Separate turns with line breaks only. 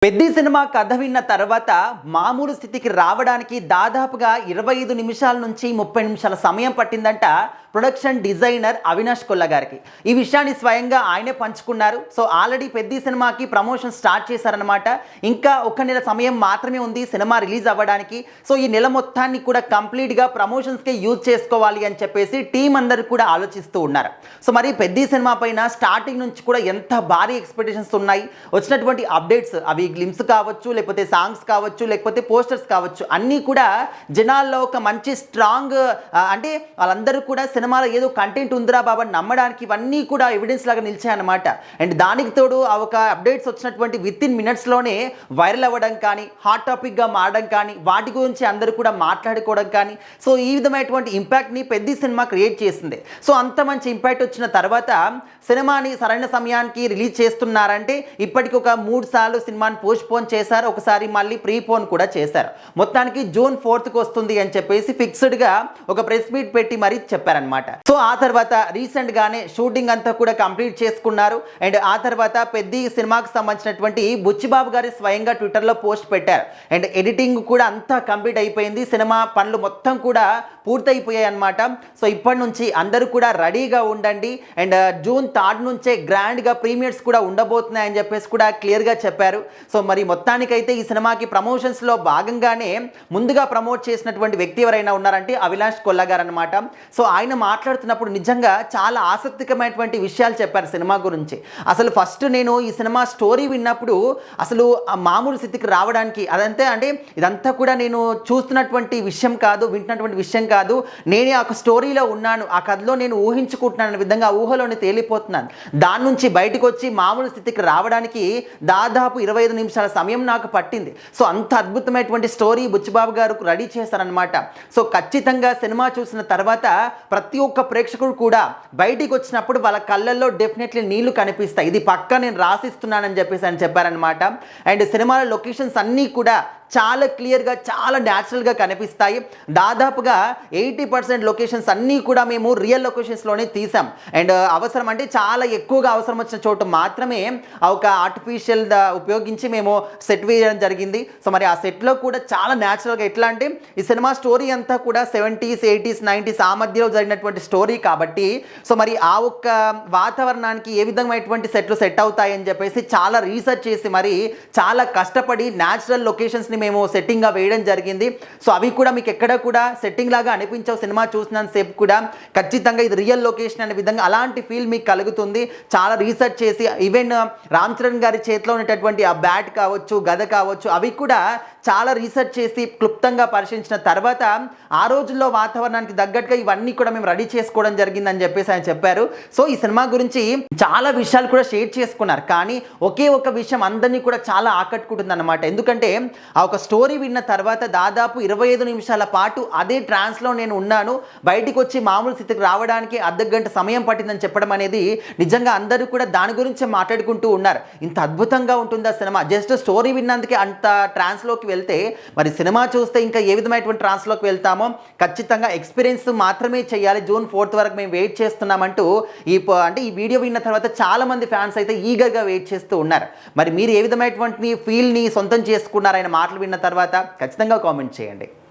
Peddi cinema కథ విన్న తర్వాత మామూలు స్థితికి రావడానికి దాదాపుగా 25 నిమిషాల నుంచి 30 నిమిషాల సమయం పట్టిందంట ప్రొడక్షన్ డిజైనర్ అవినాష్ కొల్ల గారికి. ఈ విషయాన్ని స్వయంగా ఆయనే పంచుకున్నారు. సో ఆల్రెడీ పెద్ది సినిమాకి ప్రమోషన్ స్టార్ట్ చేశారనమాట. ఇంకా ఒక నెల సమయం మాత్రమే ఉంది సినిమా రిలీజ్ అవ్వడానికి. సో ఈ నెల మొత్తాన్ని కూడా కంప్లీట్గా ప్రమోషన్స్కే యూజ్ చేసుకోవాలి అని చెప్పేసి టీం అందరూ కూడా ఆలోచిస్తూ ఉన్నారు. సో మరి పెద్ది సినిమా పైన స్టార్టింగ్ నుంచి కూడా ఎంత భారీ ఎక్స్పెక్టేషన్స్ ఉన్నాయి. వచ్చినటువంటి అప్డేట్స్ అవి గ్లిమ్స్ కావచ్చు, లేకపోతే సాంగ్స్ కావచ్చు, లేకపోతే పోస్టర్స్ కావచ్చు, అన్నీ కూడా జనాల్లో ఒక మంచి స్ట్రాంగ్ అంటే వాళ్ళందరూ కూడా సినిమాలో ఏదో కంటెంట్ ఉందిరా బాబా నమ్మడానికి ఇవన్నీ కూడా ఎవిడెన్స్ లాగా నిలిచాయన్నమాట. అండ్ దానికి తోడు ఆ ఒక అప్డేట్స్ వచ్చినటువంటి విత్ ఇన్ మినిట్స్లోనే వైరల్ అవ్వడం కానీ, హాట్ టాపిక్గా మారడం కానీ, వాటి గురించి అందరూ కూడా మాట్లాడుకోవడం కానీ, సో ఈ విధమైనటువంటి ఇంపాక్ట్ని పెద్ద సినిమా క్రియేట్ చేసింది. సో అంత మంచి ఇంపాక్ట్ వచ్చిన తర్వాత సినిమాని సరైన సమయానికి రిలీజ్ చేస్తున్నారంటే ఇప్పటికి ఒక 3 సార్లు సినిమాని పోస్ట్పోన్ చేశారు, ఒకసారి మళ్ళీ ప్రీపోన్ కూడా చేశారు. మొత్తానికి జూన్ 4th వస్తుంది అని చెప్పేసి ఫిక్స్డ్గా ఒక ప్రెస్ మీట్ పెట్టి మరీ చెప్పారనమాట. సో ఆ తర్వాత రీసెంట్గానే షూటింగ్ అంతా కూడా కంప్లీట్ చేసుకున్నారు. అండ్ ఆ తర్వాత పెద్ద సినిమాకి సంబంధించినటువంటి బుచ్చిబాబు గారి స్వయంగా ట్విట్టర్లో పోస్ట్ పెట్టారు. అండ్ ఎడిటింగ్ కూడా అంతా కంప్లీట్ అయిపోయింది, సినిమా పనులు మొత్తం కూడా పూర్తయిపోయాయి అనమాట. సో ఇప్పటి నుంచి అందరూ కూడా రెడీగా ఉండండి. అండ్ జూన్ 3rd నుంచే గ్రాండ్గా ప్రీమియర్స్ కూడా ఉండబోతున్నాయని చెప్పేసి కూడా క్లియర్గా చెప్పారు. సో మరి మొత్తానికైతే ఈ సినిమాకి ప్రమోషన్స్లో భాగంగానే ముందుగా ప్రమోట్ చేసినటువంటి వ్యక్తి ఎవరైనా ఉన్నారంటే అవినాష్ కొల్ల గారు అనమాట. సో ఆయన మాట్లాడుతున్నప్పుడు నిజంగా చాలా ఆసక్తికరమైనటువంటి విషయాలు చెప్పారు సినిమా గురించి. అసలు ఫస్ట్ నేను ఈ సినిమా స్టోరీ విన్నప్పుడు అసలు మామూలు స్థితికి రావడానికి అదంతే అంటే ఇదంతా కూడా నేను చూస్తున్నటువంటి విషయం కాదు, వింటున్నటువంటి విషయం కాదు, నేనే ఒక స్టోరీలో ఉన్నాను, ఆ కథలో నేను ఊహించుకుంటున్నాను విధంగా ఊహలోనే తేలిపోతున్నాను. దాని నుంచి బయటకు వచ్చి మామూలు స్థితికి రావడానికి దాదాపు 25 నిమిషాల సమయం నాకు పట్టింది. సో అంత అద్భుతమైనటువంటి స్టోరీ బుచ్చిబాబు గారు రెడీ చేశారనమాట. సో ఖచ్చితంగా సినిమా చూసిన తర్వాత ప్రతి ఒక్క ప్రేక్షకుడు కూడా బయటికి వచ్చినప్పుడు వాళ్ళ కళ్ళల్లో డెఫినెట్లీ నీళ్లు కనిపిస్తాయి. ఇది పక్కా నేను రాసిస్తున్నానని చెప్పేసి అని చెప్పారనమాట. అండ్ సినిమాల లొకేషన్స్ అన్నీ కూడా చాలా క్లియర్గా, చాలా న్యాచురల్గా కనిపిస్తాయి. దాదాపుగా 80% లొకేషన్స్ అన్నీ కూడా మేము రియల్ లొకేషన్స్లోనే తీసాం. అండ్ అవసరం అంటే చాలా ఎక్కువగా అవసరం వచ్చిన చోటు మాత్రమే ఒక ఆర్టిఫిషియల్ ఉపయోగించి మేము సెట్ వేయడం జరిగింది. సో మరి ఆ సెట్లో కూడా చాలా న్యాచురల్గా, ఎట్లా అంటే ఈ సినిమా స్టోరీ అంతా కూడా 70s, 80s, 90s ఆ మధ్యలో జరిగినటువంటి స్టోరీ కాబట్టి సో మరి ఆ ఒక్క వాతావరణానికి ఏ విధమైనటువంటి సెట్లు సెట్ అవుతాయని చెప్పేసి చాలా రీసెర్చ్ చేసి మరి చాలా కష్టపడి న్యాచురల్ లొకేషన్స్ని మేము సెట్టింగ్గా వేయడం జరిగింది. సో అవి కూడా మీకు ఎక్కడ కూడా సెట్టింగ్ లాగా అనిపించవు. సినిమా చూసినంత సేపు కూడా ఖచ్చితంగా ఇది రియల్ లొకేషన్ అనే విధంగా అలాంటి ఫీల్ మీకు కలుగుతుంది. చాలా రీసెర్చ్ చేసి ఈవెన్ రామ్ చరణ్ గారి చేతిలో ఉన్నటువంటి ఆ బ్యాట్ కావచ్చు, గద కావచ్చు, అవి కూడా చాలా రీసెర్చ్ చేసి క్లుప్తంగా పరిశీలించిన తర్వాత ఆ రోజుల్లో వాతావరణానికి తగ్గట్టుగా ఇవన్నీ కూడా మేము రెడీ చేసుకోవడం జరిగిందని చెప్పేసి ఆయన చెప్పారు. సో ఈ సినిమా గురించి చాలా విషయాలు కూడా షేర్ చేసుకున్నారు. కానీ ఒకే ఒక విషయం అందరినీ కూడా చాలా ఆకట్టుకుంటుంది అనమాట. ఎందుకంటే ఆ ఒక స్టోరీ విన్న తర్వాత దాదాపు 25 నిమిషాల పాటు అదే ట్రాన్స్లో నేను ఉన్నాను, బయటికి వచ్చి మామూలు స్థితికి రావడానికి అర్ధగంట సమయం పట్టిందని చెప్పడం అనేది నిజంగా అందరూ కూడా దాని గురించి మాట్లాడుకుంటూ ఉన్నారు. ఇంత అద్భుతంగా ఉంటుందా సినిమా, జస్ట్ స్టోరీ విన్నందుకే అంత ట్రాన్స్లోకి వెళ్తే మరి సినిమా చూస్తే ఇంకా ఏ విధమైనటువంటి ట్రాన్స్లోకి వెళ్తామో ఖచ్చితంగా ఎక్స్పీరియన్స్ మాత్రమే చేయాలి. జూన్ 4th వరకు మేము వెయిట్ చేస్తున్నామంటూ ఈ వీడియో విన్న తర్వాత చాలా మంది ఫ్యాన్స్ అయితే ఈగర్గా వెయిట్ చేస్తూ ఉన్నారు. మరి మీరు ఏ విధమైనటువంటి ఫీల్ని సొంతం చేసుకున్నారని మాటలు విన్న తర్వాత ఖచ్చితంగా కామెంట్ చేయండి.